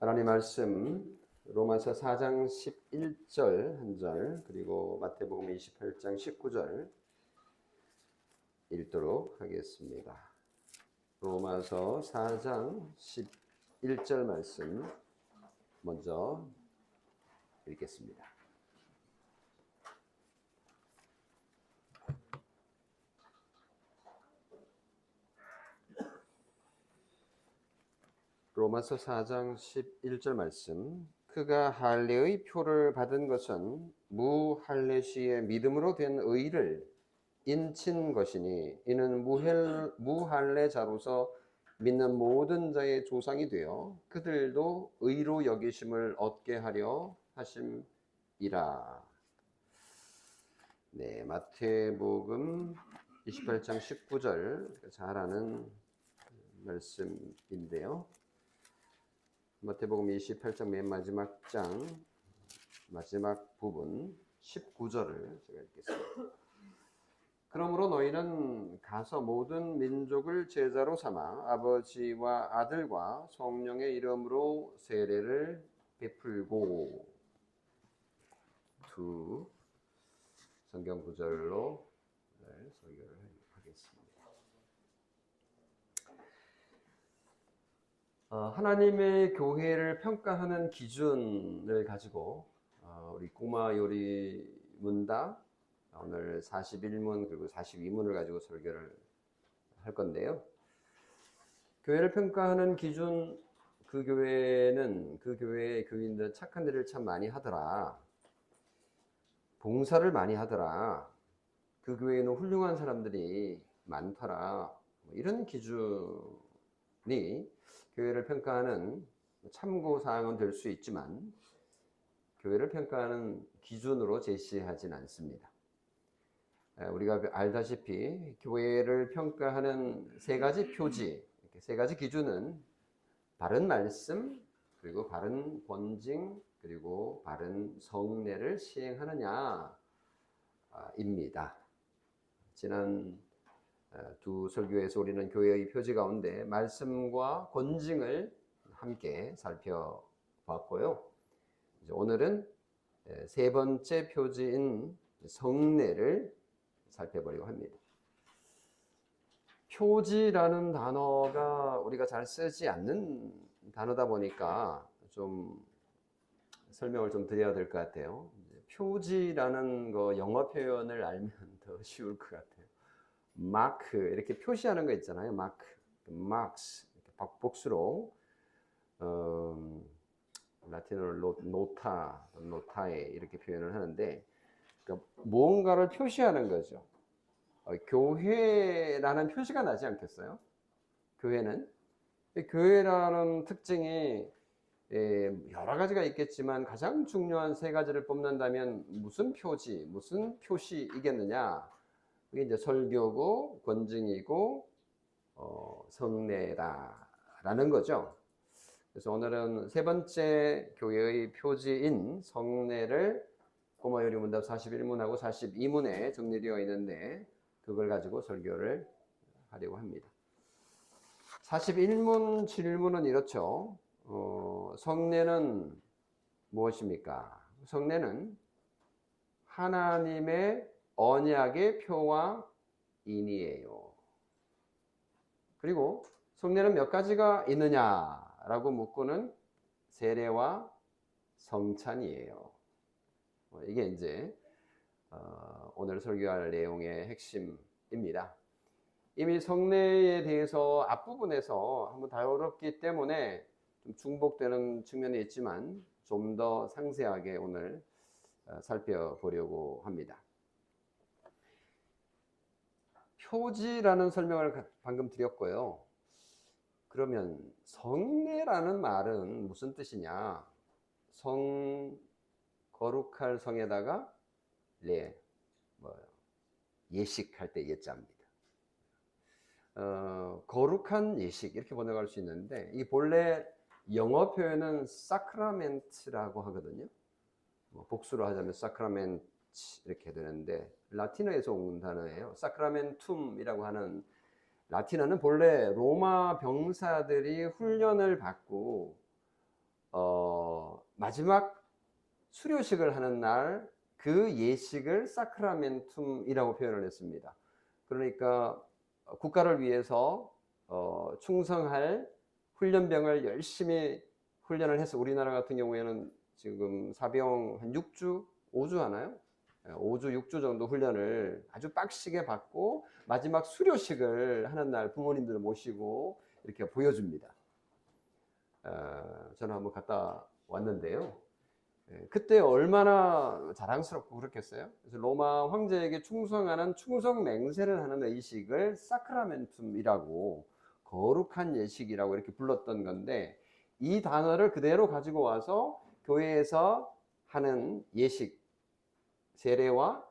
하나님 말씀 로마서 4장 11절 한 절 그리고 마태복음 28장 19절 읽도록 하겠습니다. 로마서 4장 11절 말씀 먼저 읽겠습니다. 로마서 4장 11절 말씀. 그가 할례의 표를 받은 것은 무할례시의 믿음으로 된 의를 인친 것이니 이는 무할례자로서 믿는 모든 자의 조상이 되어 그들도 의로 여기심을 얻게 하려 하심이라. 네, 마태복음 28장 19절 잘 아는 말씀인데요. 마태복음 28장 맨 마지막 장 마지막 부분 19절을 제가 읽겠습니다. 그러므로 너희는 가서 모든 민족을 제자로 삼아 아버지와 아들과 성령의 이름으로 세례를 베풀고. 두 성경 구절로 설교를 하겠습니다. 하나님의 교회를 평가하는 기준을 가지고 우리 꼬마 요리 문답 오늘 41문 그리고 42문을 가지고 설교를 할 건데요. 교회를 평가하는 기준, 그 교회의 교인들 착한 일을 참 많이 하더라. 봉사를 많이 하더라. 그 교회에는 훌륭한 사람들이 많더라. 이런 기준이 교회를 평가하는 참고사항은 될 수 있지만 교회를 평가하는 기준으로 제시하진 않습니다. 우리가 알다시피 교회를 평가하는 세 가지 표지, 세 가지 기준은 바른 말씀, 그리고 바른 권징, 그리고 바른 성례를 시행하느냐입니다. 지난 두 설교에서 우리는 교회의 표지 가운데 말씀과 권징을 함께 살펴봤고요. 오늘은 세 번째 표지인 성례를 살펴보려고 합니다. 표지라는 단어가 우리가 잘 쓰지 않는 단어다 보니까 좀 설명을 좀 드려야 될 것 같아요. 표지라는 거 영어 표현을 알면 더 쉬울 것 같아요. 마크 이렇게 표시하는 거 있잖아요. 마크, marks 복수로 라틴어로 노타에 이렇게 표현을 하는데 그러니까 무언가를 표시하는 거죠. 교회라는 표시가 나지 않겠어요? 교회라는 특징이 여러 가지가 있겠지만 가장 중요한 세 가지를 뽑는다면 무슨 표지, 무슨 표시이겠느냐? 그게 이제 설교고 권징이고 성례다라는 거죠. 그래서 오늘은 세 번째 교회의 표지인 성례를 꼬마 요리 문답 41문하고 42문에 정리되어 있는데 그걸 가지고 설교를 하려고 합니다. 41문 질문은 이렇죠. 성례는 무엇입니까? 성례는 하나님의 언약의 표와 인이에요. 그리고 성례는 몇 가지가 있느냐라고 묻고는 세례와 성찬이에요. 이게 이제 오늘 설교할 내용의 핵심입니다. 이미 성례에 대해서 앞부분에서 한번 다뤘기 때문에 좀 중복되는 측면이 있지만 좀 더 상세하게 오늘 살펴보려고 합니다. 표지라는 설명을 방금 드렸고요. 그러면 성례라는 말은 무슨 뜻이냐? 거룩할 성에다가 예식할 때 예자입니다. 거룩한 예식 이렇게 번역할 수 있는데 이 본래 영어 표현은 sacrament라고 하거든요. 복수로 하자면 sacrament 이렇게 되는데 라틴어에서 온 단어예요. sacramentum이라고 하는 라틴어는 본래 로마 병사들이 훈련을 받고 마지막 수료식을 하는 날 그 예식을 사크라멘툼이라고 표현을 했습니다. 그러니까 국가를 위해서 충성할 훈련병을 열심히 훈련을 해서, 우리나라 같은 경우에는 지금 사병 한 6주, 5주 하나요? 5주, 6주 정도 훈련을 아주 빡시게 받고 마지막 수료식을 하는 날 부모님들을 모시고 이렇게 보여줍니다. 저는 한번 갔다 왔는데요. 그때 얼마나 자랑스럽고 그렇겠어요? 그래서 로마 황제에게 충성하는 충성 맹세를 하는 의식을 사크라멘툼이라고, 거룩한 예식이라고 이렇게 불렀던 건데, 이 단어를 그대로 가지고 와서 교회에서 하는 예식, 세례와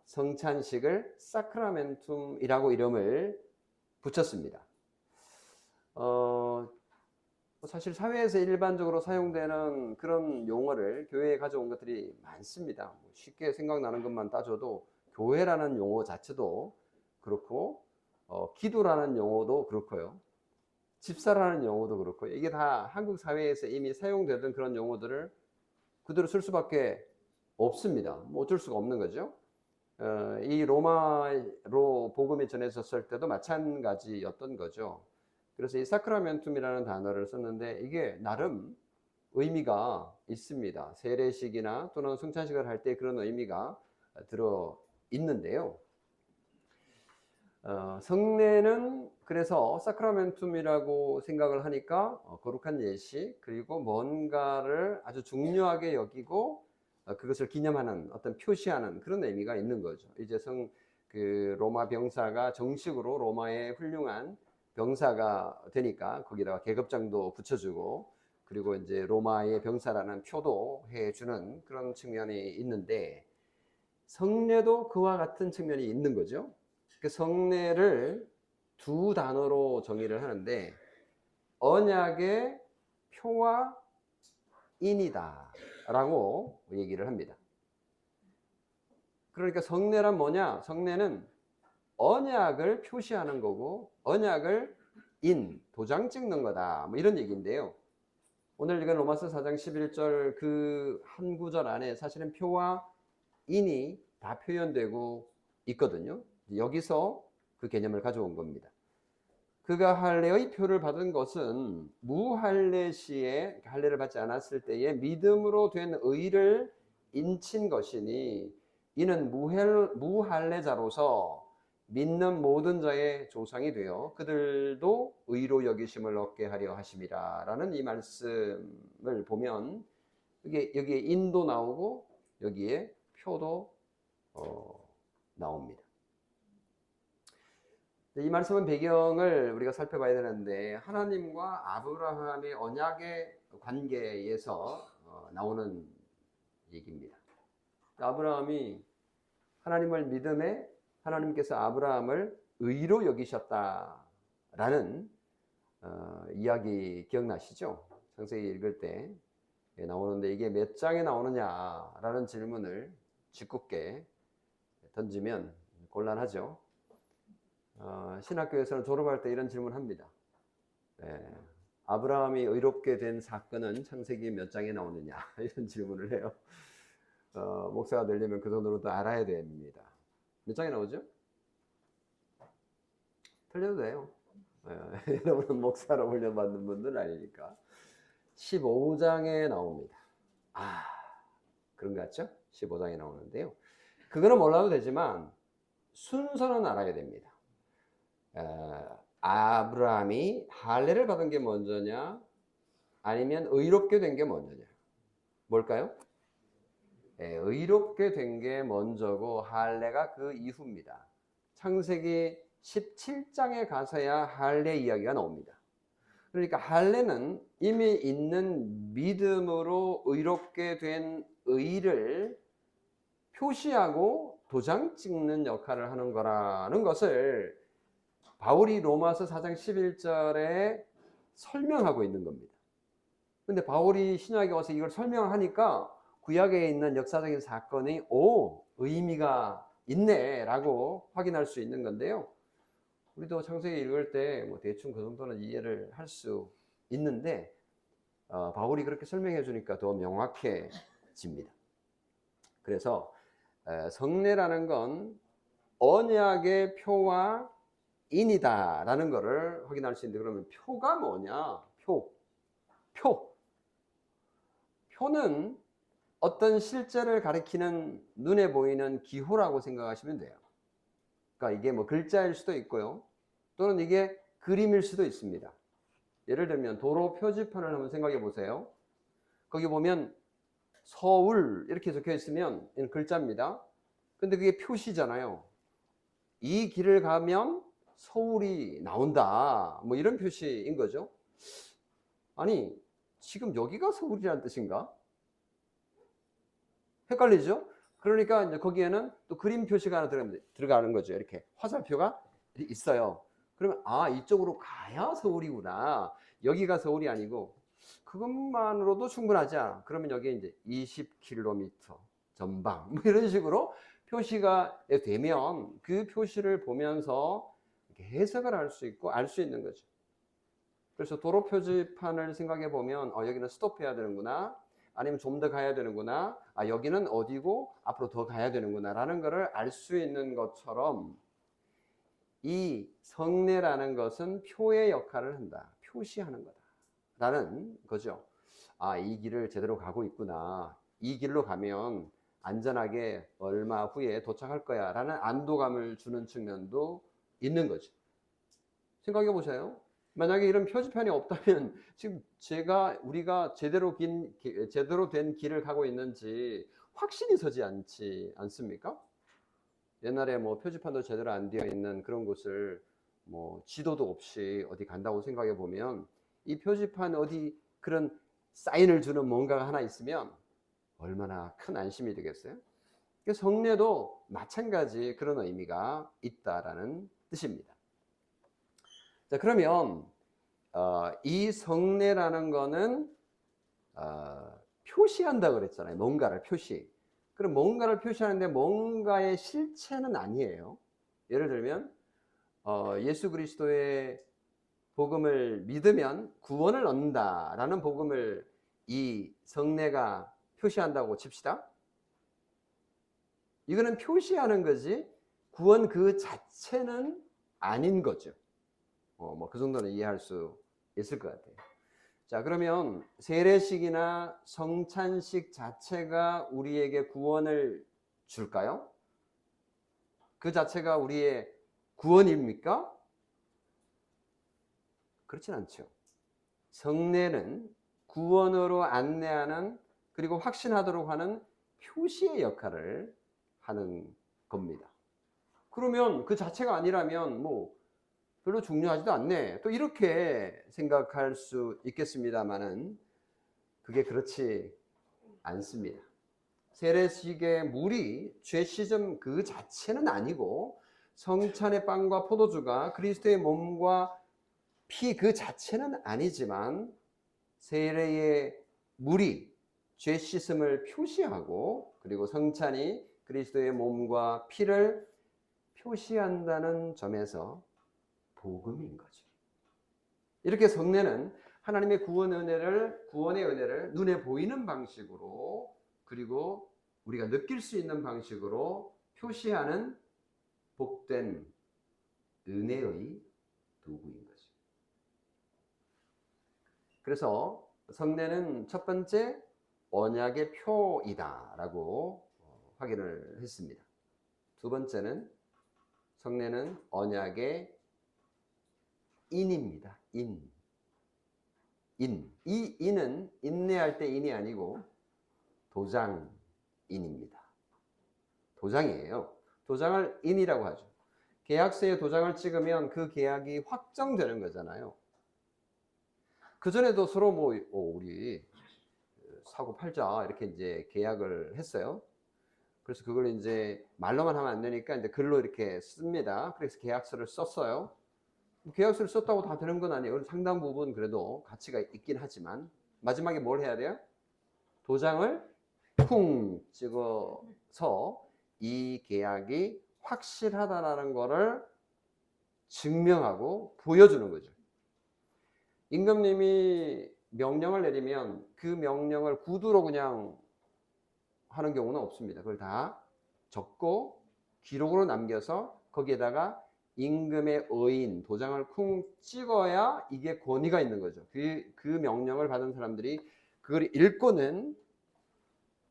성찬식을 사크라멘툼이라고 이름을 붙였습니다. 사실 사회에서 일반적으로 사용되는 그런 용어를 교회에 가져온 것들이 많습니다. 쉽게 생각나는 것만 따져도 교회라는 용어 자체도 그렇고, 기도라는 용어도 그렇고요, 집사라는 용어도 그렇고, 이게 다 한국 사회에서 이미 사용되던 그런 용어들을 그대로 쓸 수밖에 없습니다. 뭐 어쩔 수가 없는 거죠. 이 로마로 복음이 전해졌을 때도 마찬가지였던 거죠. 그래서 이 사크라멘툼이라는 단어를 썼는데, 이게 나름 의미가 있습니다. 세례식이나 또는 성찬식을 할 때 그런 의미가 들어 있는데요. 성례는 그래서 사크라멘툼이라고 생각을 하니까 거룩한 예식, 그리고 뭔가를 아주 중요하게 여기고 그것을 기념하는, 어떤 표시하는 그런 의미가 있는 거죠. 이제 그 로마 병사가 정식으로 로마의 훌륭한 병사가 되니까 거기다가 계급장도 붙여주고, 그리고 이제 로마의 병사라는 표도 해주는 그런 측면이 있는데, 성례도 그와 같은 측면이 있는 거죠. 그 성례를 두 단어로 정의를 하는데, 언약의 표와 인이다 라고 얘기를 합니다. 그러니까 성례란 뭐냐? 성례는 언약을 표시하는 거고, 언약을 도장 찍는 거다, 뭐 이런 얘기인데요. 오늘 읽은 로마서 4장 11절 그 한 구절 안에 사실은 표와 인이 다 표현되고 있거든요. 여기서 그 개념을 가져온 겁니다. 그가 할례의 표를 받은 것은 무할례 시에, 할례를 받지 않았을 때에 믿음으로 된 의를 인친 것이니, 이는 무할례자로서 믿는 모든 자의 조상이 되어 그들도 의로 여기심을 얻게 하려 하심이라 라는 이 말씀을 보면, 여기에 인도 나오고 여기에 표도 나옵니다. 이 말씀은 배경을 우리가 살펴봐야 되는데, 하나님과 아브라함의 언약의 관계에서 나오는 얘기입니다. 아브라함이 하나님을 믿음에 하나님께서 아브라함을 의로 여기셨다라는 이야기 기억나시죠? 창세기 읽을 때 나오는데, 이게 몇 장에 나오느냐라는 질문을 짓궂게 던지면 곤란하죠. 신학교에서는 졸업할 때 이런 질문을 합니다. 아브라함이 의롭게 된 사건은 창세기 몇 장에 나오느냐, 이런 질문을 해요. 목사가 되려면 그 정도로도 알아야 됩니다. 몇 장에 나오죠? 틀려도 돼요. 여러분은 목사로 훈련받는 분들은 아니니까. 15장에 나옵니다. 그런 것 같죠? 15장에 나오는데요. 그거는 몰라도 되지만 순서는 알아야 됩니다. 아브라함이 할례를 받은 게 먼저냐, 아니면 의롭게 된 게 먼저냐? 뭘까요? 의롭게 된 게 먼저고 할례가 그 이후입니다. 창세기 17장에 가서야 할례 이야기가 나옵니다. 그러니까 할례는 이미 있는 믿음으로 의롭게 된 의를 표시하고 도장 찍는 역할을 하는 거라는 것을 바울이 로마서 4장 11절에 설명하고 있는 겁니다. 근데 바울이 신약에 와서 이걸 설명하니까 구약에 있는 역사적인 사건이 의미가 있네 라고 확인할 수 있는 건데요. 우리도 창세기 읽을 때 뭐 대충 그 정도는 이해를 할 수 있는데, 바울이 그렇게 설명해 주니까 더 명확해집니다. 그래서 성례라는 건 언약의 표와 인이다라는 것을 확인할 수 있는데, 그러면 표가 뭐냐? 표는 어떤 실제를 가리키는 눈에 보이는 기호라고 생각하시면 돼요. 그러니까 이게 뭐 글자일 수도 있고요, 또는 이게 그림일 수도 있습니다. 예를 들면 도로 표지판을 한번 생각해 보세요. 거기 보면 서울 이렇게 적혀 있으면 이건 글자입니다. 근데 그게 표시잖아요. 이 길을 가면 서울이 나온다, 뭐 이런 표시인 거죠. 아니, 지금 여기가 서울이라는 뜻인가? 헷갈리죠? 그러니까 이제 거기에는 또 그림 표시가 하나 들어가는 거죠. 이렇게 화살표가 있어요. 그러면 이쪽으로 가야 서울이구나. 여기가 서울이 아니고, 그것만으로도 충분하지 않아. 그러면 여기에 이제 20km 전방 뭐 이런 식으로 표시가 되면 그 표시를 보면서 해석을 할 수 있고 알 수 있는 거죠. 그래서 도로 표지판을 생각해 보면 여기는 스톱해야 되는구나, 아니면 좀 더 가야 되는구나, 여기는 어디고 앞으로 더 가야 되는구나 라는 것을 알 수 있는 것처럼, 이 성례라는 것은 표의 역할을 한다, 표시하는 거다 라는 거죠. 이 길을 제대로 가고 있구나, 이 길로 가면 안전하게 얼마 후에 도착할 거야 라는 안도감을 주는 측면도 있는 거죠. 생각해 보세요. 만약에 이런 표지판이 없다면 지금 우리가 제대로 된 길을 가고 있는지 확신이 서지 않습니까? 옛날에 뭐 표지판도 제대로 안 되어 있는 그런 곳을 뭐 지도도 없이 어디 간다고 생각해 보면, 이 표지판 어디 그런 사인을 주는 뭔가가 하나 있으면 얼마나 큰 안심이 되겠어요? 성례도 마찬가지 그런 의미가 있다라는 뜻입니다. 자, 그러면 이 성례라는 거는 표시한다 그랬잖아요. 뭔가를 표시. 그럼 뭔가를 표시하는데 뭔가의 실체는 아니에요. 예를 들면 예수 그리스도의 복음을 믿으면 구원을 얻는다라는 복음을 이 성례가 표시한다고 칩시다. 이거는 표시하는 거지 구원 그 자체는 아닌 거죠. 뭐 그 정도는 이해할 수 있을 것 같아요. 자, 그러면 세례식이나 성찬식 자체가 우리에게 구원을 줄까요? 그 자체가 우리의 구원입니까? 그렇진 않죠. 성례는 구원으로 안내하는, 그리고 확신하도록 하는 표시의 역할을 하는 겁니다. 그러면 그 자체가 아니라면 뭐 별로 중요하지도 않네, 또 이렇게 생각할 수 있겠습니다만은 그게 그렇지 않습니다. 세례식의 물이 죄 씻음 그 자체는 아니고, 성찬의 빵과 포도주가 그리스도의 몸과 피 그 자체는 아니지만, 세례의 물이 죄 씻음을 표시하고, 그리고 성찬이 그리스도의 몸과 피를 표시한다는 점에서 복음인 거죠. 이렇게 성례는 하나님의 구원의 은혜를 눈에 보이는 방식으로, 그리고 우리가 느낄 수 있는 방식으로 표시하는 복된 은혜의 도구인 거죠. 그래서 성례는 첫 번째 언약의 표이다라고 확인을 했습니다. 두 번째는 성례는 언약의 인입니다. 이 인은 인내할 때 인이 아니고 도장인입니다. 도장이에요. 도장을 인이라고 하죠. 계약서에 도장을 찍으면 그 계약이 확정되는 거잖아요. 그전에도 서로 우리 사고 팔자 이렇게 이제 계약을 했어요. 그래서 그걸 이제 말로만 하면 안 되니까 이제 글로 이렇게 씁니다. 그래서 계약서를 썼어요. 계약서를 썼다고 다 되는 건 아니에요. 상당 부분 그래도 가치가 있긴 하지만, 마지막에 뭘 해야 돼요? 도장을 쿵 찍어서 이 계약이 확실하다라는 것을 증명하고 보여주는 거죠. 임금님이 명령을 내리면 그 명령을 구두로 그냥 하는 경우는 없습니다. 그걸 다 적고 기록으로 남겨서 거기에다가 임금의 어인, 도장을 쿵 찍어야 이게 권위가 있는 거죠. 그 명령을 받은 사람들이 그걸 읽고는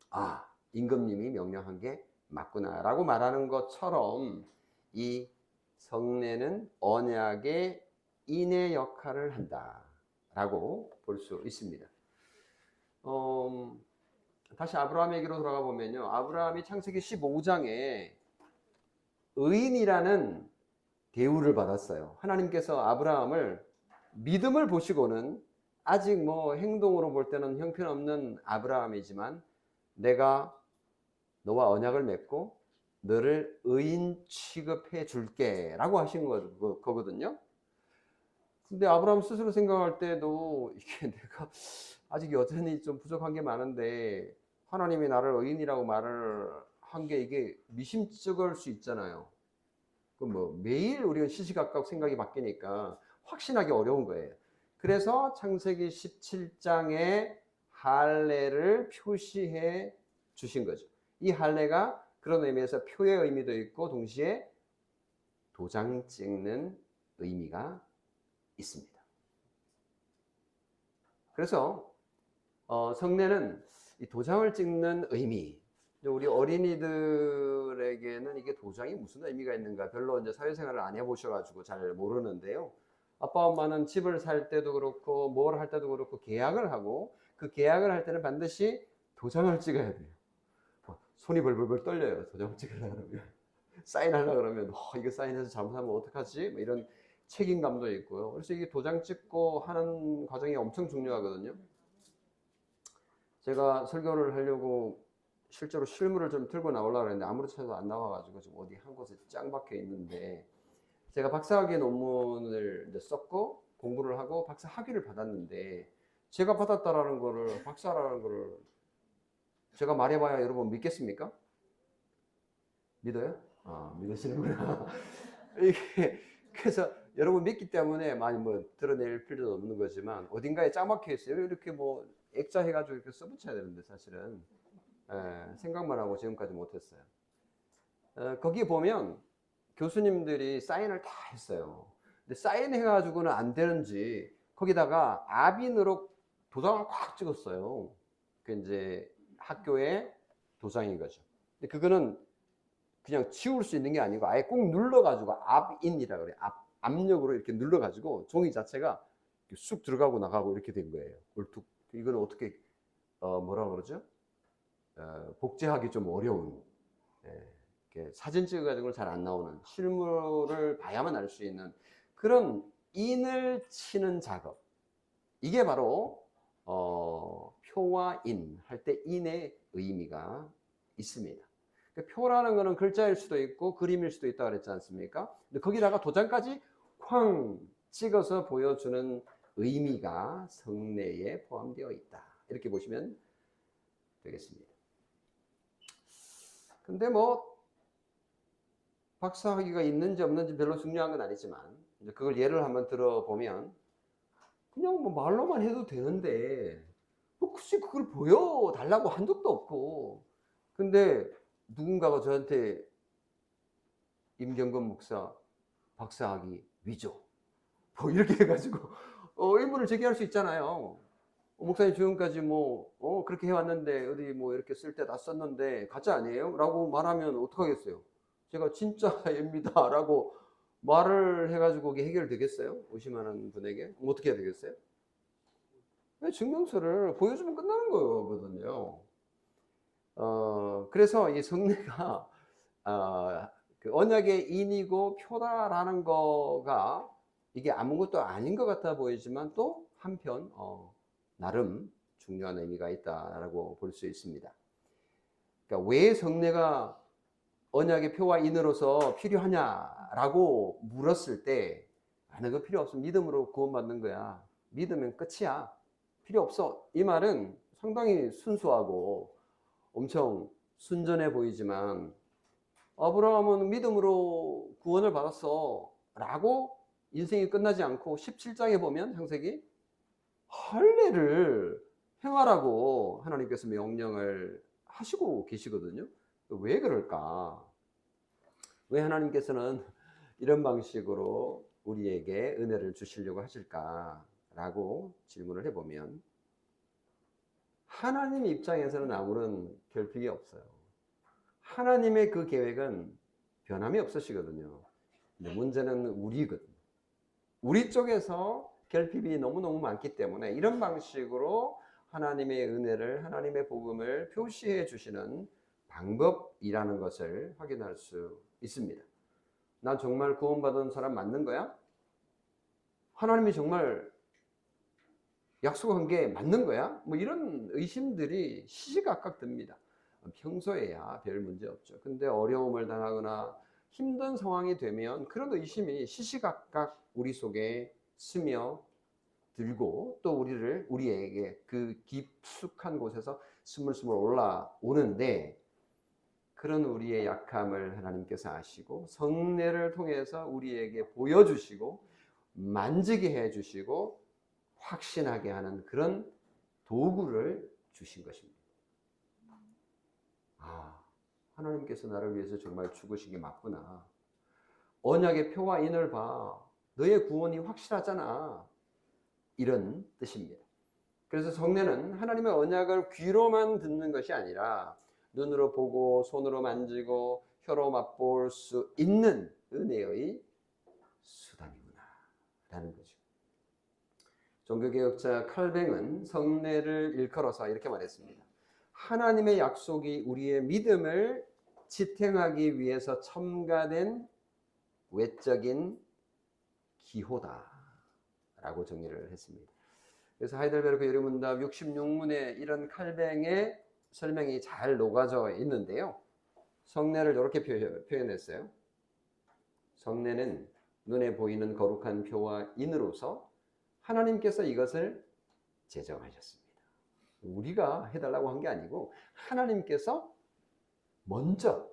아, 임금님이 명령한 게 맞구나라고 말하는 것처럼 이 성례는 언약의 인의 역할을 한다라고 볼 수 있습니다. 다시 아브라함에게로 돌아가 보면요. 아브라함이 창세기 15장에 의인이라는 대우를 받았어요. 하나님께서 아브라함을 믿음을 보시고는 아직 뭐 행동으로 볼 때는 형편없는 아브라함이지만 내가 너와 언약을 맺고 너를 의인 취급해 줄게 라고 하신 거거든요. 근데 아브라함 스스로 생각할 때도 이게 내가 아직 여전히 좀 부족한 게 많은데 하나님이 나를 의인이라고 말을 한 게 이게 미심쩍을 수 있잖아요. 그 뭐 매일 우리가 시시각각 생각이 바뀌니까 확신하기 어려운 거예요. 그래서 창세기 17장에 할례를 표시해 주신 거죠. 이 할례가 그런 의미에서 표의 의미도 있고 동시에 도장 찍는 의미가 있습니다. 그래서 성례는 이 도장을 찍는 의미, 우리 어린이들에게는 이게 도장이 무슨 의미가 있는가 별로 이제 사회생활을 안 해보셔가지고 잘 모르는데요. 아빠 엄마는 집을 살 때도 그렇고 뭘 할 때도 그렇고 계약을 하고 그 계약을 할 때는 반드시 도장을 찍어야 돼요. 손이 벌벌벌 떨려요. 도장을 찍으려고 그러면 사인하려고 그러면 이거 사인해서 잘못하면 어떡하지? 뭐 이런 책임감도 있고요. 그래서 이게 도장 찍고 하는 과정이 엄청 중요하거든요. 제가 설교를 하려고 실제로 실물을 좀 들고 나오려고 했는데 아무리 찾아도 안 나와가지고 지금 어디 한 곳에 짱 박혀 있는데 제가 박사학위 논문을 이제 썼고 공부를 하고 박사 학위를 받았는데 제가 받았다라는 거를 박사라는 거를 제가 말해봐야 여러분 믿겠습니까? 믿어요? 아, 믿으시는구나. 이게 그래서 여러분 믿기 때문에 많이 뭐 드러낼 필요도 없는 거지만 어딘가에 짱 박혀 있어요. 이렇게 뭐 액자 해가지고 이렇게 써붙여야 되는데 사실은 생각만 하고 지금까지 못했어요. 거기에 보면 교수님들이 사인을 다 했어요. 근데 사인해가지고는 안 되는지 거기다가 압인으로 도장을 꽉 찍었어요. 그 이제 학교의 도장인 거죠. 근데 그거는 그냥 지울 수 있는 게 아니고 아예 꼭 눌러가지고 압인이라 그래요. 압력으로 이렇게 눌러가지고 종이 자체가 쑥 들어가고 나가고 이렇게 된 거예요. 이거는 어떻게 뭐라 그러죠? 복제하기 좀 어려운 사진 찍어가지고 잘 안 나오는 실물을 봐야만 알 수 있는 그런 인을 치는 작업. 이게 바로 표와 인 할 때 인의 의미가 있습니다. 표라는 거는 글자일 수도 있고 그림일 수도 있다고 그랬지 않습니까? 근데 거기다가 도장까지 쾅 찍어서 보여주는 의미가 성례에 포함되어 있다. 이렇게 보시면 되겠습니다. 근데 뭐 박사학위가 있는지 없는지 별로 중요한 건 아니지만 이제 그걸 예를 한번 들어보면 그냥 뭐 말로만 해도 되는데 뭐 굳이 그걸 보여달라고 한 적도 없고 근데 누군가가 저한테 임경건 목사 박사학위 위조 뭐 이렇게 해가지고 의문을 제기할 수 있잖아요. 목사님 지금까지 뭐 그렇게 해왔는데 어디 뭐 이렇게 쓸 때 다 썼는데 가짜 아니에요? 라고 말하면 어떡하겠어요? 제가 진짜입니다 라고 말을 해가지고 그게 해결되겠어요? 의심하는 분에게 어떻게 해야 되겠어요? 증명서를 보여주면 끝나는 거거든요. 그래서 이 성례가 그 언약의 인이고 표다라는 거가 이게 아무것도 아닌 것 같아 보이지만 또 한편 나름 중요한 의미가 있다라고 볼 수 있습니다. 그러니까 왜 성례가 언약의 표와 인으로서 필요하냐라고 물었을 때 나는 그거 필요 없어. 믿음으로 구원받는 거야. 믿으면 끝이야. 필요 없어. 이 말은 상당히 순수하고 엄청 순전해 보이지만 아브라함은 믿음으로 구원을 받았어 라고 인생이 끝나지 않고 17장에 보면 창세기 할례를 행하라고 하나님께서 명령을 하시고 계시거든요. 왜 그럴까? 왜 하나님께서는 이런 방식으로 우리에게 은혜를 주시려고 하실까라고 질문을 해보면 하나님 입장에서는 아무런 결핍이 없어요. 하나님의 그 계획은 변함이 없으시거든요. 근데 문제는 우리거든요. 우리 쪽에서 결핍이 너무너무 많기 때문에 이런 방식으로 하나님의 은혜를, 하나님의 복음을 표시해 주시는 방법이라는 것을 확인할 수 있습니다. 난 정말 구원받은 사람 맞는 거야? 하나님이 정말 약속한 게 맞는 거야? 뭐 이런 의심들이 시시각각 듭니다. 평소에야 별 문제 없죠. 근데 어려움을 당하거나 힘든 상황이 되면 그런 의심이 시시각각 우리 속에 스며 들고 또 우리에게 그 깊숙한 곳에서 스물스물 올라오는데 그런 우리의 약함을 하나님께서 아시고 성례를 통해서 우리에게 보여주시고 만지게 해주시고 확신하게 하는 그런 도구를 주신 것입니다. 아, 하나님께서 나를 위해서 정말 죽으신 게 맞구나. 언약의 표와 인을 봐. 너의 구원이 확실하잖아. 이런 뜻입니다. 그래서 성례는 하나님의 언약을 귀로만 듣는 것이 아니라 눈으로 보고 손으로 만지고 혀로 맛볼 수 있는 은혜의 수단이구나 라는 거죠. 종교개혁자 칼뱅은 성례를 일컬어서 이렇게 말했습니다. 하나님의 약속이 우리의 믿음을 지탱하기 위해서 첨가된 외적인 기호다 라고 정리를 했습니다. 그래서 하이델베르크 유리문답 66문에 이런 칼뱅의 설명이 잘 녹아져 있는데요. 성례를 이렇게 표현했어요. 성례는 눈에 보이는 거룩한 표와 인으로서 하나님께서 이것을 제정하셨습니다. 우리가 해달라고 한 게 아니고 하나님께서 먼저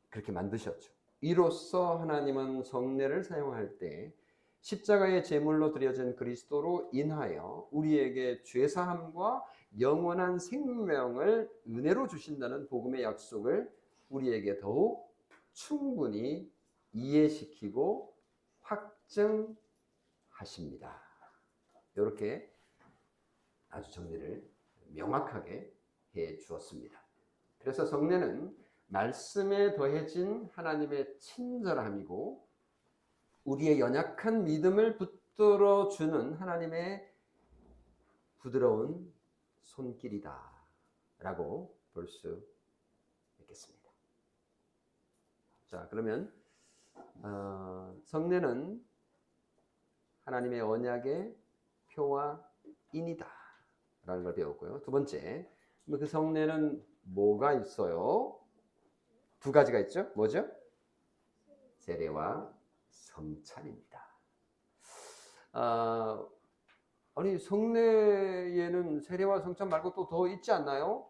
그렇게 만드셨죠. 이로써 하나님은 성례를 사용할 때 십자가의 제물로 드려진 그리스도로 인하여 우리에게 죄사함과 영원한 생명을 은혜로 주신다는 복음의 약속을 우리에게 더욱 충분히 이해시키고 확증하십니다. 이렇게 아주 정리를 명확하게 해 주었습니다. 그래서 성례는 말씀에 더해진 하나님의 친절함이고 우리의 연약한 믿음을 붙들어 주는 하나님의 부드러운 손길이다 라고 볼 수 있겠습니다. 자, 그러면 성례는 하나님의 언약의 표와 인이다 라는 걸 배웠고요. 두 번째, 그 성례는 뭐가 있어요? 두 가지가 있죠. 뭐죠? 세례와 성찬입니다. 아니 성례에는 세례와 성찬 말고 또 더 있지 않나요?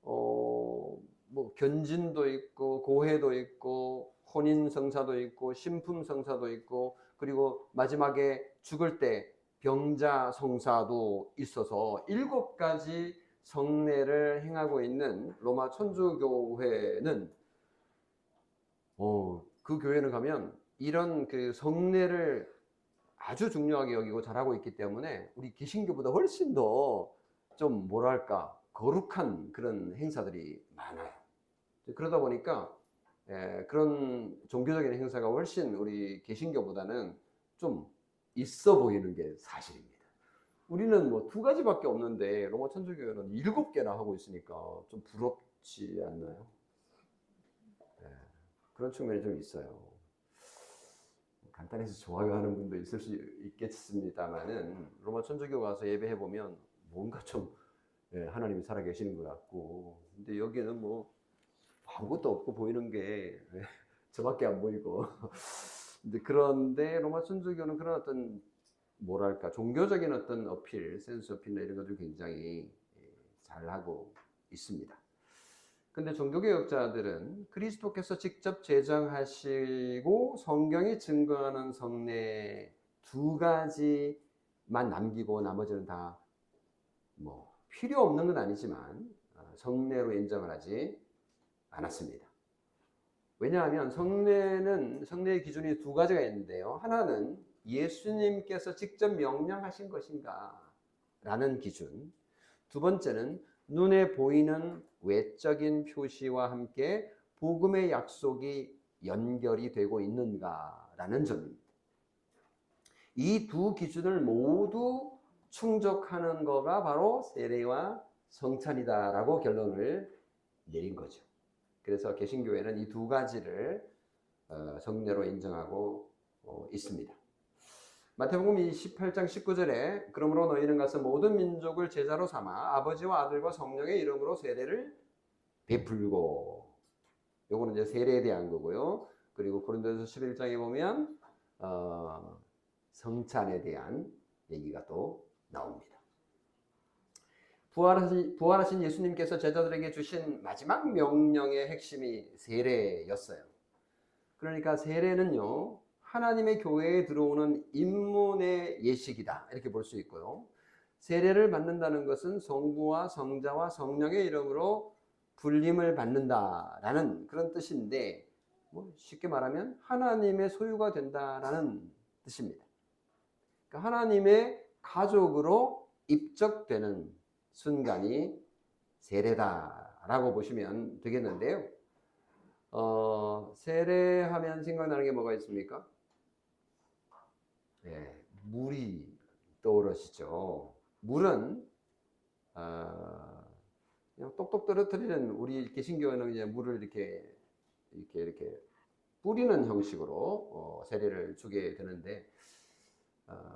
뭐 견진도 있고 고해도 있고 혼인 성사도 있고 신품 성사도 있고 그리고 마지막에 죽을 때 병자 성사도 있어서 7가지 성례를 행하고 있는 로마 천주교회는 그 교회는 가면 이런 그 성례를 아주 중요하게 여기고 잘하고 있기 때문에 우리 개신교보다 훨씬 더 좀 뭐랄까 거룩한 그런 행사들이 많아요. 그러다 보니까 그런 종교적인 행사가 훨씬 우리 개신교보다는 좀 있어 보이는 게 사실입니다. 우리는 뭐 2가지밖에 없는데 로마 천주교회는 7개나 하고 있으니까 좀 부럽지 않나요? 그런 측면이 좀 있어요. 간단해서 좋아요하는 분도 있을 수 있겠습니다만은 로마 천주교 가서 예배해 보면 뭔가 좀 하나님이 살아 계시는 것 같고, 근데 여기는 뭐 아무것도 없고 보이는 게 저밖에 안 보이고. 그런데 로마 천주교는 그런 어떤 뭐랄까 종교적인 어떤 어필, 센스 어필이나 이런 것들 굉장히 잘 하고 있습니다. 근데 종교개혁자들은 그리스도께서 직접 제정하시고 성경이 증거하는 성례 2가지만 남기고 나머지는 다 필요 없는 건 아니지만 성례로 인정을 하지 않았습니다. 왜냐하면 성례의 기준이 두 가지가 있는데요. 하나는 예수님께서 직접 명령하신 것인가 라는 기준, 두 번째는 눈에 보이는 외적인 표시와 함께 복음의 약속이 연결이 되고 있는가라는 점입니다. 이 두 기준을 모두 충족하는 거가 바로 세례와 성찬이다라고 결론을 내린 거죠. 그래서 개신교회는 이 두 가지를 성례로 인정하고 있습니다. 마태복음 28장 19절에 그러므로 너희는 가서 모든 민족을 제자로 삼아 아버지와 아들과 성령의 이름으로 세례를 베풀고, 요거는 이제 세례에 대한 거고요. 그리고 고린도전서 11장에 보면 성찬에 대한 얘기가 또 나옵니다. 부활하신 예수님께서 제자들에게 주신 마지막 명령의 핵심이 세례였어요. 그러니까 세례는요, 하나님의 교회에 들어오는 입문의 예식이다, 이렇게 볼 수 있고요. 세례를 받는다는 것은 성부와 성자와 성령의 이름으로 불림을 받는다라는 그런 뜻인데, 쉽게 말하면 하나님의 소유가 된다라는 뜻입니다. 그러니까 하나님의 가족으로 입적되는 순간이 세례다라고 보시면 되겠는데요. 세례하면 생각나는 게 뭐가 있습니까? 네, 물이 떠오르시죠. 물은 그냥 똑똑 떨어뜨리는, 우리 개신교회는 이제 물을 이렇게 뿌리는 형식으로 세례를 주게 되는데,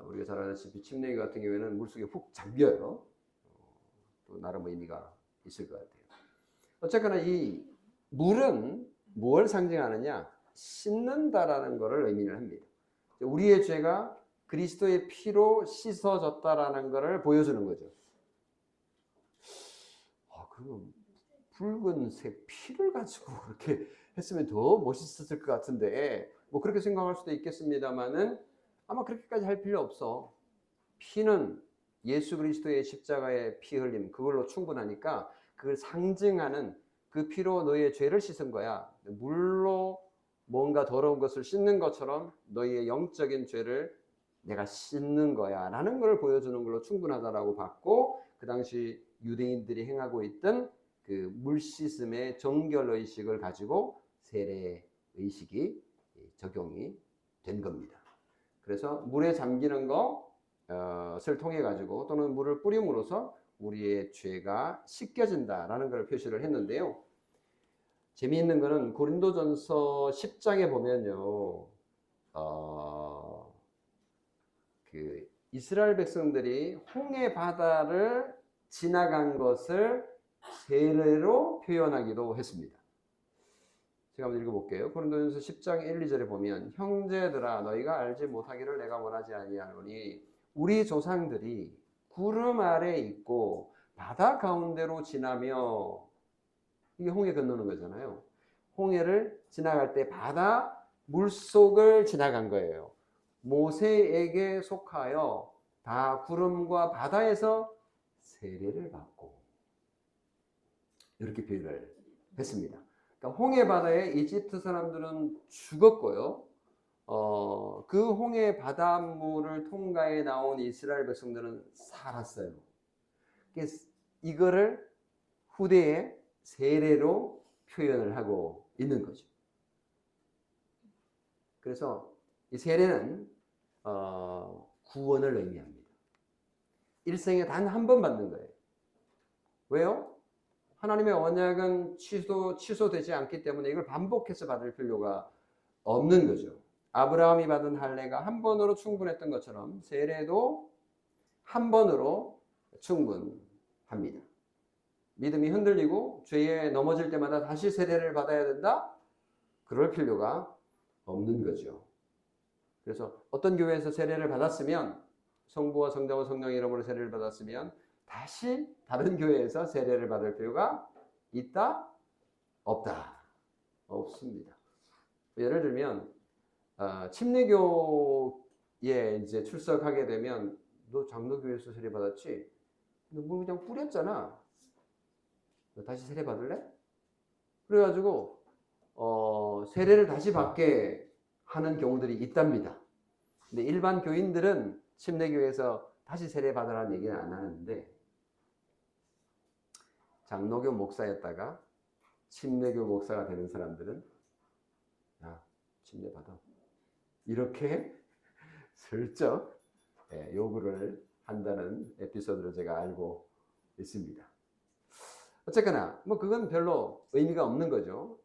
우리가 잘 아시다시피 침례기 같은 경우에는 물속에 훅 잠겨요. 또 나름 의미가 있을 것 같아요. 어쨌거나 이 물은 무엇을 상징하느냐? 씻는다라는 것을 의미를 합니다. 우리의 죄가 그리스도의 피로 씻어졌다라는 것을 보여주는 거죠. 그럼 붉은색 피를 가지고 그렇게 했으면 더 멋있었을 것 같은데, 그렇게 생각할 수도 있겠습니다만은 아마 그렇게까지 할 필요 없어. 피는 예수 그리스도의 십자가의 피 흘림, 그걸로 충분하니까 그걸 상징하는 그 피로 너희의 죄를 씻은 거야. 물로 뭔가 더러운 것을 씻는 것처럼 너희의 영적인 죄를 내가 씻는 거야 라는 걸 보여주는 걸로 충분하다라고 봤고, 그 당시 유대인들이 행하고 있던 그 물 씻음의 정결 의식을 가지고 세례 의식이 적용이 된 겁니다. 그래서 물에 잠기는 것을 통해 가지고, 또는 물을 뿌림으로써 우리의 죄가 씻겨진다라는 걸 표시를 했는데요. 재미있는 거는 고린도전서 10장에 보면요, 그 이스라엘 백성들이 홍해 바다를 지나간 것을 세례로 표현하기도 했습니다. 제가 한번 읽어볼게요. 고린도전서 10장 1, 2절에 보면, 형제들아 너희가 알지 못하기를 내가 원하지 아니하노니 우리 조상들이 구름 아래 있고 바다 가운데로 지나며, 이게 홍해 건너는 거잖아요. 홍해를 지나갈 때 바다 물속을 지나간 거예요. 모세에게 속하여 다 구름과 바다에서 세례를 받고, 이렇게 표현을 했습니다. 그러니까 홍해 바다에 이집트 사람들은 죽었고요. 그 홍해 바닷물을 통과해 나온 이스라엘 백성들은 살았어요. 그래서 이거를 후대에 세례로 표현을 하고 있는 거죠. 그래서 이 세례는 구원을 의미합니다. 일생에 단 한 번 받는 거예요. 왜요? 하나님의 언약은 취소되지 않기 때문에 이걸 반복해서 받을 필요가 없는 거죠. 아브라함이 받은 할례가 한 번으로 충분했던 것처럼 세례도 한 번으로 충분합니다. 믿음이 흔들리고 죄에 넘어질 때마다 다시 세례를 받아야 된다? 그럴 필요가 없는 거죠. 그래서 어떤 교회에서 세례를 받았으면, 성부와 성자와 성령의 이름으로 세례를 받았으면 다시 다른 교회에서 세례를 받을 필요가 있다? 없다? 없습니다. 예를 들면 침례교에 이제 출석하게 되면, 너 장로교회에서 세례 받았지? 물 그냥 뿌렸잖아. 너 다시 세례 받을래? 그래가지고 세례를 다시 받게 하는 경우들이 있답니다. 근데 일반 교인들은 침례교에서 다시 세례 받으라는 얘기는 안 하는데, 장로교 목사였다가 침례교 목사가 되는 사람들은 야, 침례 받아, 이렇게 슬쩍 요구를 한다는 에피소드를 제가 알고 있습니다. 어쨌거나 뭐 그건 별로 의미가 없는 거죠.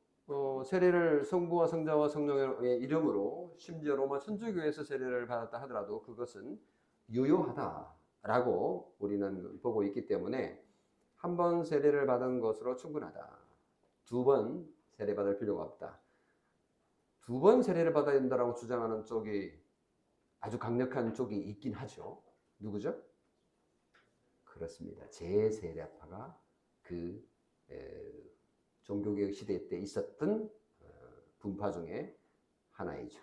세례를 성부와 성자와 성령의 이름으로, 심지어 로마 천주교에서 세례를 받았다 하더라도 그것은 유효하다라고 우리는 보고 있기 때문에 한 번 세례를 받은 것으로 충분하다. 두 번 세례 받을 필요가 없다. 두 번 세례를 받아야 된다라고 주장하는 쪽이 아주 강력한 쪽이 있긴 하죠. 누구죠? 그렇습니다. 제세례파가 그 종교개혁 시대 때 있었던 분파 중에 하나이죠.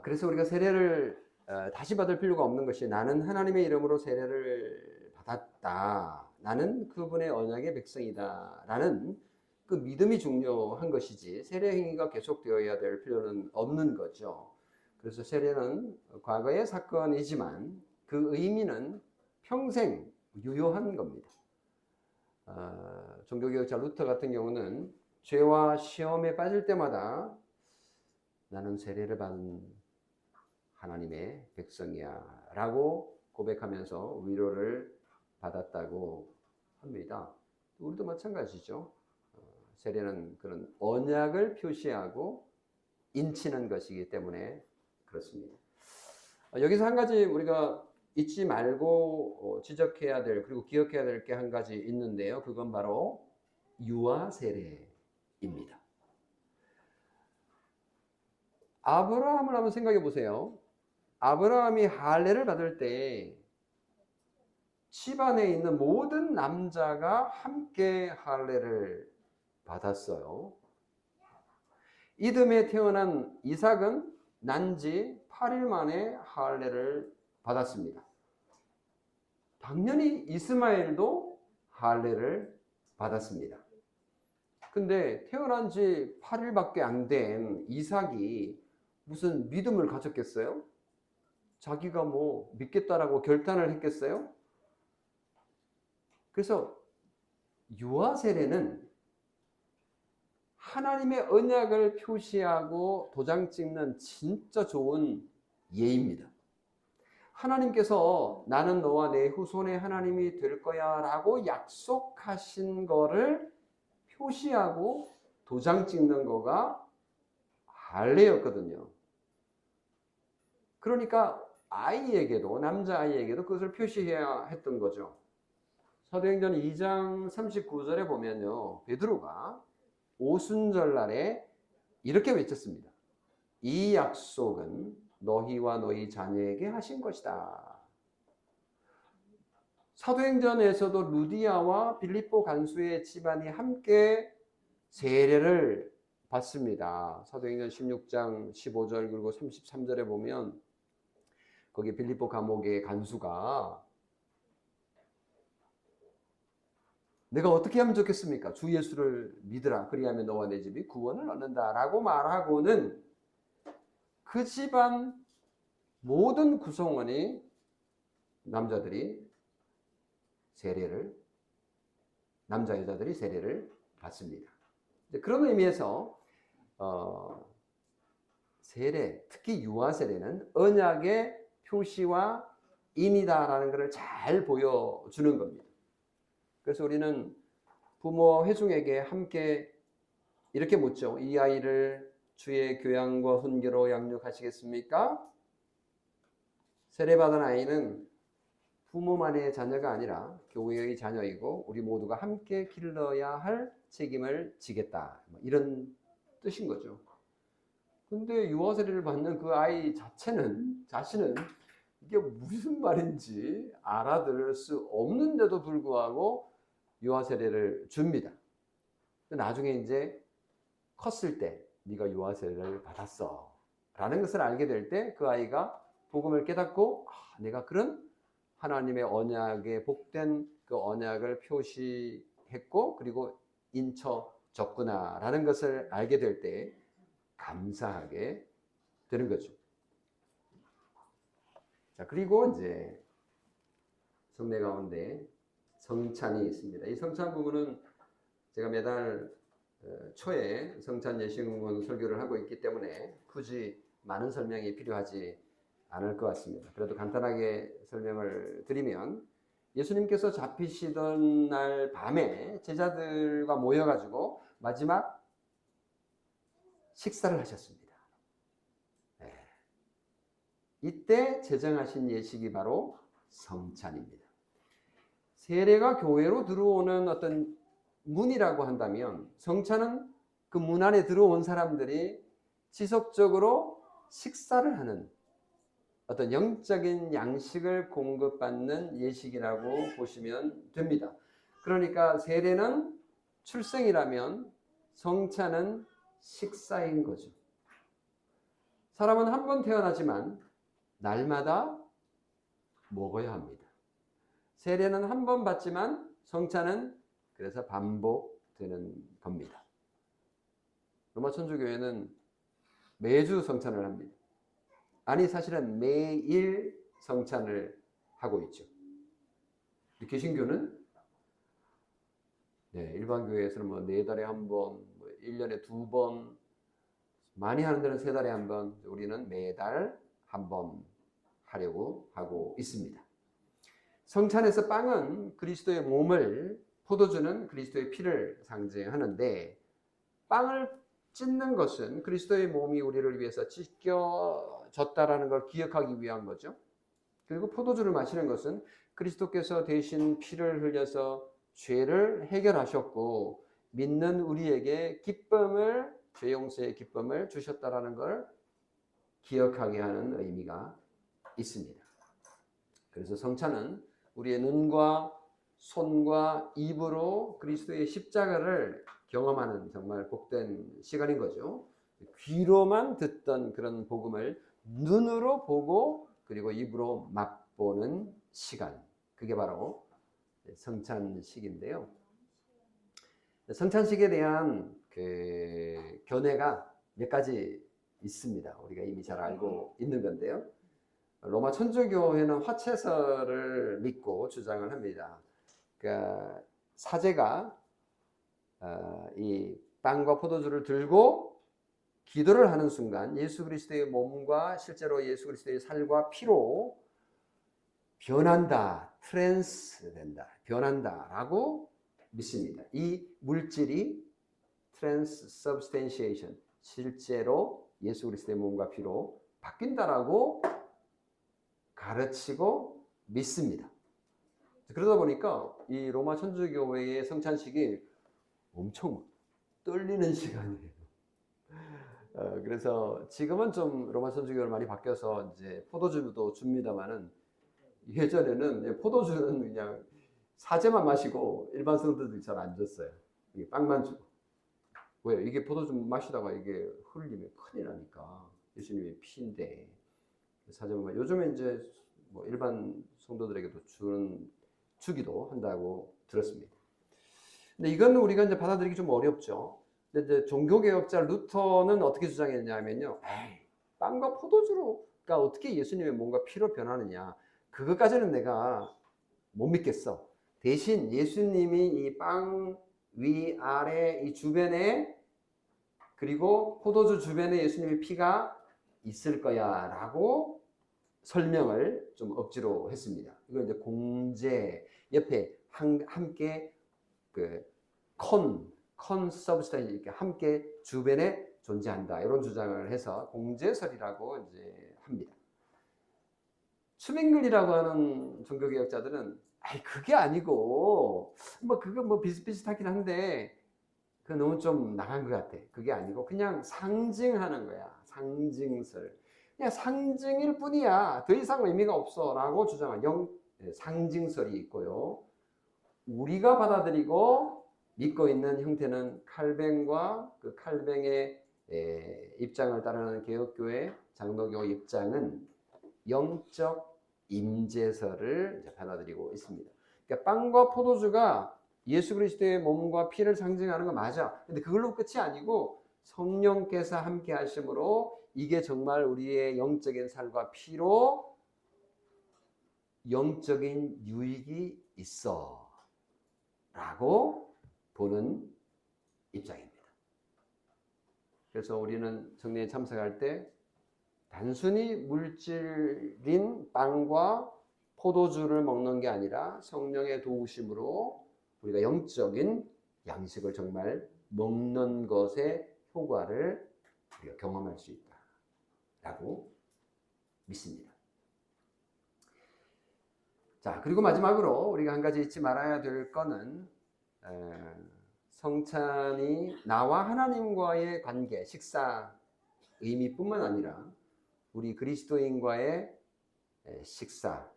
그래서 우리가 세례를 다시 받을 필요가 없는 것이, 나는 하나님의 이름으로 세례를 받았다, 나는 그분의 언약의 백성이다 라는 그 믿음이 중요한 것이지, 세례 행위가 계속되어야 될 필요는 없는 거죠. 그래서 세례는 과거의 사건이지만 그 의미는 평생 유효한 겁니다. 종교개혁자 루터 같은 경우는 죄와 시험에 빠질 때마다 나는 세례를 받은 하나님의 백성이야 라고 고백하면서 위로를 받았다고 합니다. 우리도 마찬가지죠. 세례는 그런 언약을 표시하고 인치는 것이기 때문에 그렇습니다. 여기서 한 가지 우리가 잊지 말고 지적해야 될, 그리고 기억해야 될 게 한 가지 있는데요. 그건 바로 유아 세례입니다. 아브라함을 한번 생각해 보세요. 아브라함이 할례를 받을 때 집안에 있는 모든 남자가 함께 할례를 받았어요. 이듬해 태어난 이삭은 난지 8일 만에 할례를 받았습니다. 당연히 이스마엘도 할례를 받았습니다. 근데 태어난 지 8일밖에 안 된 이삭이 무슨 믿음을 가졌겠어요? 자기가 뭐 믿겠다라고 결단을 했겠어요? 그래서 유아 세례는 하나님의 언약을 표시하고 도장 찍는 진짜 좋은 예입니다. 하나님께서 나는 너와 내 후손의 하나님이 될 거야 라고 약속하신 거를 표시하고 도장 찍는 거가 할례였거든요. 그러니까 아이에게도, 남자아이에게도 그것을 표시해야 했던 거죠. 사도행전 2장 39절에 보면요, 베드로가 오순절날에 이렇게 외쳤습니다. 이 약속은 너희와 너희 자녀에게 하신 것이다. 사도행전에서도 루디아와 빌립보 간수의 집안이 함께 세례를 받습니다. 사도행전 16장 15절 그리고 33절에 보면 거기 빌립보 감옥의 간수가 내가 어떻게 하면 좋겠습니까? 주 예수를 믿으라. 그리하면 너와 내 집이 구원을 얻는다 라고 말하고는 그 집안 모든 구성원이, 남자들이 세례를, 남자 여자들이 세례를 받습니다. 그런 의미에서 세례, 특히 유아 세례는 언약의 표시와 인이다라는 것을 잘 보여주는 겁니다. 그래서 우리는 부모와 회중에게 함께 이렇게 묻죠. 이 아이를 주의 교양과 훈계로 양육하시겠습니까? 세례받은 아이는 부모만의 자녀가 아니라 교회의 자녀이고 우리 모두가 함께 길러야 할 책임을 지겠다, 이런 뜻인 거죠. 근데 유아 세례를 받는 그 아이 자신은 이게 무슨 말인지 알아들을 수 없는데도 불구하고 유아 세례를 줍니다. 나중에 이제 컸을 때 네가 유아 세례를 받았어 라는 것을 알게 될 때 그 아이가 복음을 깨닫고 내가 그런 하나님의 언약에 복된 그 언약을 표시했고 그리고 인쳐졌구나라는 것을 알게 될 때 감사하게 되는 거죠. 자, 그리고 이제 성례 가운데 성찬이 있습니다. 이 성찬 부분은 제가 매달 초에 성찬 예식문 설교를 하고 있기 때문에 굳이 많은 설명이 필요하지 않을 것 같습니다. 그래도 간단하게 설명을 드리면 예수님께서 잡히시던 날 밤에 제자들과 모여가지고 마지막 식사를 하셨습니다. 네. 이때 제정하신 예식이 바로 성찬입니다. 세례가 교회로 들어오는 어떤 문이라고 한다면 성찬은 그 문 안에 들어온 사람들이 지속적으로 식사를 하는 어떤 영적인 양식을 공급받는 예식이라고 보시면 됩니다. 그러니까 세례는 출생이라면 성찬은 식사인 거죠. 사람은 한 번 태어나지만 날마다 먹어야 합니다. 세례는 한 번 받지만 성찬은 그래서 반복되는 겁니다. 로마 천주교회는 매주 성찬을 합니다. 아니 사실은 매일 성찬을 하고 있죠. 개신교는 일반 교회에서는 뭐 4달에 한 번, 1년에 2번, 많이 하는 데는 3달에 한 번, 우리는 매달 한 번 하려고 하고 있습니다. 성찬에서 빵은 그리스도의 몸을, 포도주는 그리스도의 피를 상징하는데 빵을 찢는 것은 그리스도의 몸이 우리를 위해서 찢겨졌다라는 걸 기억하기 위한 거죠. 그리고 포도주를 마시는 것은 그리스도께서 대신 피를 흘려서 죄를 해결하셨고 믿는 우리에게 기쁨을, 죄 용서의 기쁨을 주셨다라는 걸 기억하게 하는 의미가 있습니다. 그래서 성찬은 우리의 눈과 손과 입으로 그리스도의 십자가를 경험하는 정말 복된 시간인 거죠. 귀로만 듣던 그런 복음을 눈으로 보고 그리고 입으로 맛보는 시간, 그게 바로 성찬식인데요. 성찬식에 대한 그 견해가 몇 가지 있습니다. 우리가 이미 잘 알고 있는 건데요. 로마 천주교회는 화채설을 믿고 주장을 합니다. 그러니까 사제가 이 빵과 포도주를 들고 기도를 하는 순간 예수 그리스도의 몸과 실제로 예수 그리스도의 살과 피로 변한다, 트랜스 된다, 변한다라고 믿습니다. 이 물질이 transubstantiation, 실제로 예수 그리스도의 몸과 피로 바뀐다라고 가르치고 믿습니다. 그러다 보니까 이 로마 천주교회의 성찬식이 엄청 떨리는 시간이에요. 그래서 지금은 좀 로마 천주교를 많이 바뀌어서 이제 포도주도 줍니다만은 예전에는 포도주는 그냥 사제만 마시고 일반 성도들이 잘 안 줬어요. 이게 빵만 주고. 왜요? 이게 포도주 마시다가 이게 흘리면 큰일 나니까. 예수님의 피인데 사제만. 요즘에 이제 뭐 일반 성도들에게도 주기도 한다고 들었습니다. 근데 이건 우리가 이제 받아들이기 좀 어렵죠. 근데 이제 종교개혁자 루터는 어떻게 주장했냐면요. 빵과 포도주가 어떻게 예수님의 몸과 피로 변하느냐. 그것까지는 내가 못 믿겠어. 대신 예수님이 이 빵 위 아래 이 주변에 그리고 포도주 주변에 예수님의 피가 있을 거야 라고 설명을 좀 억지로 했습니다. 이거 이제 공제 옆에 함께 그 컨서브스탄이 이렇게 함께 주변에 존재한다 이런 주장을 해서 공제설이라고 이제 합니다. 추민글이라고 하는 종교개혁자들은 그게 아니고 그거 뭐 비슷비슷하긴 한데 그 너무 좀 나간 것 같아. 그게 아니고 그냥 상징하는 거야. 상징설. 그냥 상징일 뿐이야. 더 이상 의미가 없어 라고 주장한 상징설이 있고요. 우리가 받아들이고 믿고 있는 형태는 칼뱅과 그 칼뱅의 입장을 따르는 개혁교회 장로교 입장은 영적 임재설을 이제 받아들이고 있습니다. 그러니까 빵과 포도주가 예수 그리스도의 몸과 피를 상징하는 거 맞아. 근데 그걸로 끝이 아니고 성령께서 함께 하심으로 이게 정말 우리의 영적인 살과 피로 영적인 유익이 있어 라고 보는 입장입니다. 그래서 우리는 성례에 참석할 때 단순히 물질인 빵과 포도주를 먹는 게 아니라 성령의 도우심으로 우리가 영적인 양식을 정말 먹는 것의 효과를 우리가 경험할 수 있다라고 믿습니다. 자, 그리고 마지막으로 우리가 한 가지 잊지 말아야 될 거는 성찬이 나와 하나님과의 관계, 식사 의미뿐만 아니라 우리 그리스도인과의 식사,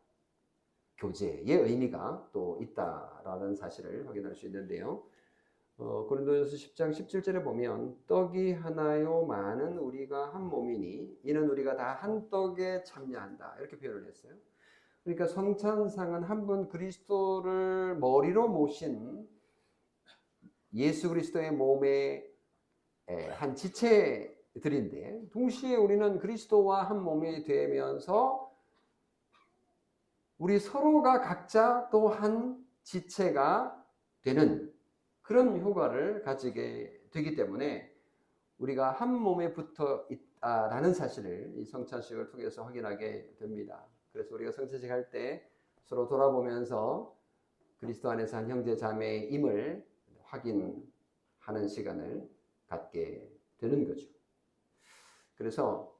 교제의 의미가 또 있다라는 사실을 확인할 수 있는데요. 고린도전서 10장 17절에 보면 떡이 하나요 많은 우리가 한 몸이니 이는 우리가 다 한 떡에 참여한다 이렇게 표현을 했어요. 그러니까 성찬상은 한 분 그리스도를 머리로 모신 예수 그리스도의 몸의 한 지체들인데 동시에 우리는 그리스도와 한 몸이 되면서 우리 서로가 각자 또 한 지체가 되는 그런 효과를 가지게 되기 때문에 우리가 한 몸에 붙어 있다라는 사실을 이 성찬식을 통해서 확인하게 됩니다. 그래서 우리가 성찬식 할 때 서로 돌아보면서 그리스도 안에서 한 형제 자매임을 확인하는 시간을 갖게 되는 거죠. 그래서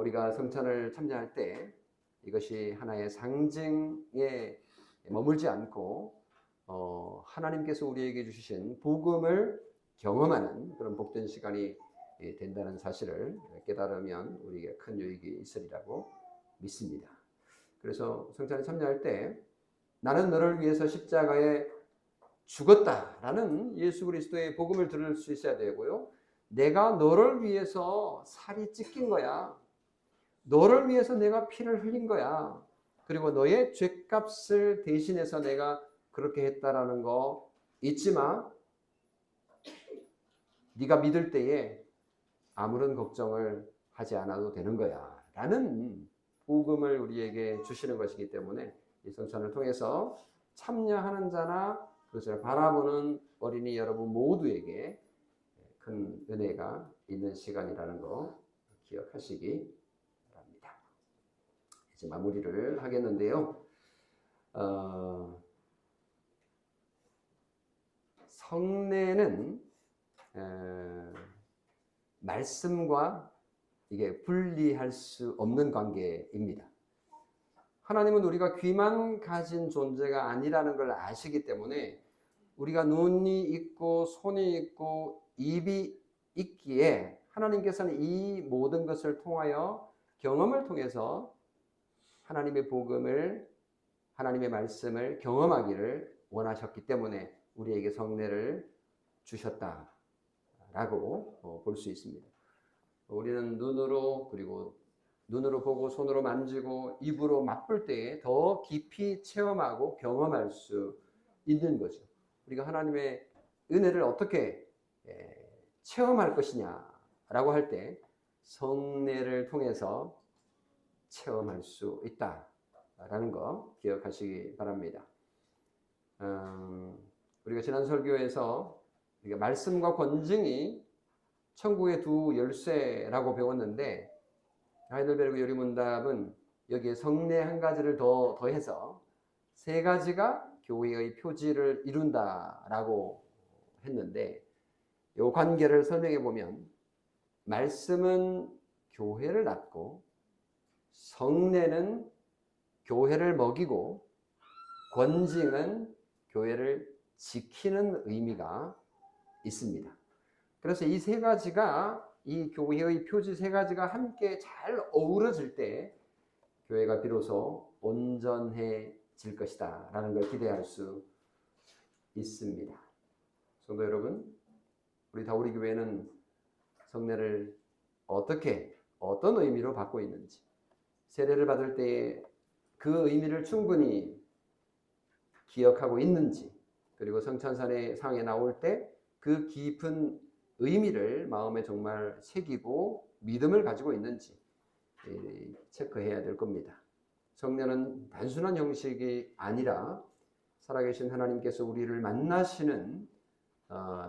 우리가 성찬을 참여할 때 이것이 하나의 상징에 머물지 않고 하나님께서 우리에게 주신 복음을 경험하는 그런 복된 시간이 된다는 사실을 깨달으면 우리에게 큰 유익이 있으리라고 믿습니다. 그래서 성찬에 참여할 때 나는 너를 위해서 십자가에 죽었다라는 예수 그리스도의 복음을 들을 수 있어야 되고요. 내가 너를 위해서 살이 찢긴 거야. 너를 위해서 내가 피를 흘린 거야. 그리고 너의 죗값을 대신해서 내가 그렇게 했다라는 거 잊지 마. 네가 믿을 때에 아무런 걱정을 하지 않아도 되는 거야. 라는 복음을 우리에게 주시는 것이기 때문에 이 성찬을 통해서 참여하는 자나 그것을 바라보는 어린이 여러분 모두에게 큰 은혜가 있는 시간이라는 거 기억하시기 바랍니다. 이제 마무리를 하겠는데요. 성례는 말씀과 이게 분리할 수 없는 관계입니다. 하나님은 우리가 귀만 가진 존재가 아니라는 걸 아시기 때문에 우리가 눈이 있고 손이 있고 입이 있기에 하나님께서는 이 모든 것을 통하여 경험을 통해서 하나님의 복음을 하나님의 말씀을 경험하기를 원하셨기 때문에 우리에게 성례를 주셨다라고 볼 수 있습니다. 우리는 눈으로 그리고 눈으로 보고 손으로 만지고 입으로 맛볼 때에 더 깊이 체험하고 경험할 수 있는 거죠. 우리가 하나님의 은혜를 어떻게 체험할 것이냐라고 할 때 성례를 통해서 체험할 수 있다라는 거 기억하시기 바랍니다. 우리가 지난 설교에서 우리가 말씀과 권징이 천국의 두 열쇠라고 배웠는데 하이델베르그 요리문답은 여기에 성례 한 가지를 더해서 세 가지가 교회의 표지를 이룬다라고 했는데 이 관계를 설명해 보면 말씀은 교회를 낳고 성례는 교회를 먹이고 권징은 교회를 지키는 의미가 있습니다. 그래서 이 세 가지가 이 교회의 표지 세 가지가 함께 잘 어우러질 때 교회가 비로소 온전해질 것이다 라는 걸 기대할 수 있습니다. 성도 여러분, 우리 다우리 교회는 성례를 어떤 의미로 받고 있는지 세례를 받을 때에 그 의미를 충분히 기억하고 있는지, 그리고 성찬산의 상에 나올 때 그 깊은 의미를 마음에 정말 새기고 믿음을 가지고 있는지 체크해야 될 겁니다. 성례는 단순한 형식이 아니라 살아계신 하나님께서 우리를 만나시는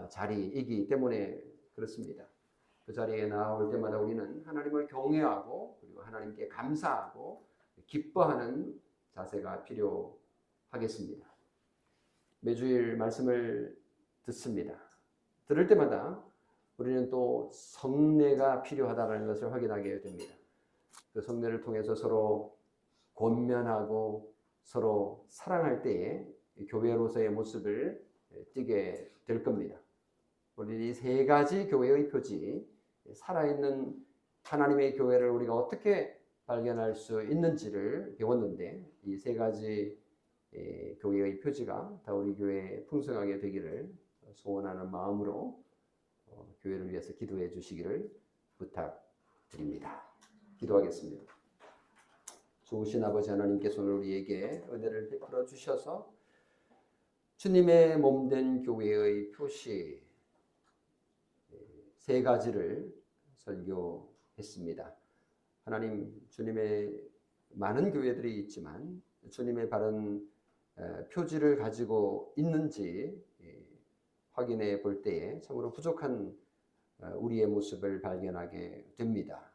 자리이기 때문에 그렇습니다. 그 자리에 나올 때마다 우리는 하나님을 경외하고 그리고 하나님께 감사하고 기뻐하는 자세가 필요하겠습니다. 매주일 말씀을 듣습니다. 들을 때마다 우리는 또 성례가 필요하다는 것을 확인하게 됩니다. 그 성례를 통해서 서로 권면하고 서로 사랑할 때에 교회로서의 모습을 띠게 될 겁니다. 우리 이 세 가지 교회의 표지, 살아있는 하나님의 교회를 우리가 어떻게 발견할 수 있는지를 배웠는데, 이 세 가지 교회의 표지가 다 우리 교회에 풍성하게 되기를 소원하는 마음으로 교회를 위해서 기도해 주시기를 부탁드립니다. 기도하겠습니다. 좋으신 아버지 하나님께서 오늘 우리에게 은혜를 베풀어 주셔서 주님의 몸된 교회의 표시 세 가지를 설교했습니다. 하나님, 주님의 많은 교회들이 있지만 주님의 바른 표지를 가지고 있는지 확인해 볼 때에 참으로 부족한 우리의 모습을 발견하게 됩니다.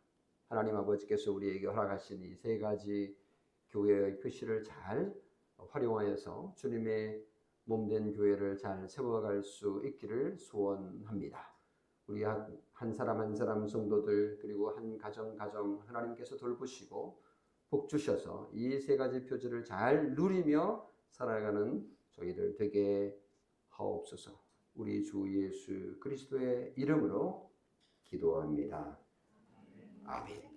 하나님 아버지께서 우리에게 허락하신 이 세 가지 교회의 표시를 잘 활용하여서 주님의 몸된 교회를 잘 세워갈 수 있기를 소원합니다. 우리 한 사람 한 사람 성도들 그리고 한 가정 하나님께서 돌보시고 복 주셔서 이 세 가지 표지를 잘 누리며 살아가는 저희들 되게 하옵소서. 우리 주 예수 그리스도의 이름으로 기도합니다. 아멘.